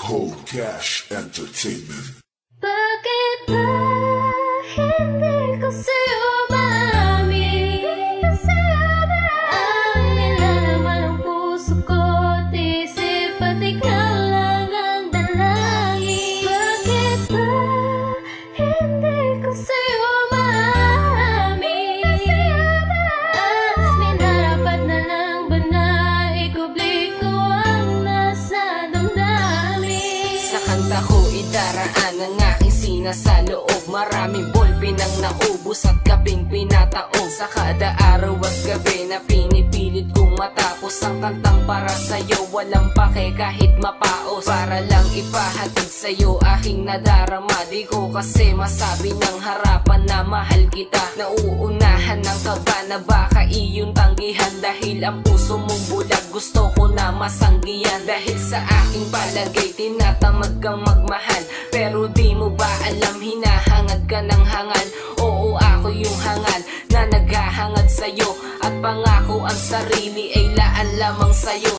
Cold Cash Entertainment. Bakit ba hindi ko sa'yo maamin? Ang nilalaman ng puso ko at isip at ikaw lang ang dalangin. Bakit ba hindi ko sa'yo maamin? At minarapat na lang ba na ikubli ko ang nasa damdamin? Sa kanta ko idaraan ang aking sinasaloob. Maraming ballpen ang naubos at gabing pinataog. Sa kada araw at gabi na pinipilit kong matapos ang kantang para sa'yo. Walang pake kahit mapaos, para lang ipahatid sa'yo aking nadarama. Di ko kasi masabi ng harapan na mahal kita. Nauunahan ng kaba na baka iyong tanggihan. Dahil ang puso mong bulag gusto ko na masanggihan. Dahil sa aking palagay tinatamad kang magmahal, pero di mo ba alam hinahangad ka ng hangal? Oo, ako yung hangal na naghahangad sa'yo, at pangako ang sarili ay laan lamang sa'yo.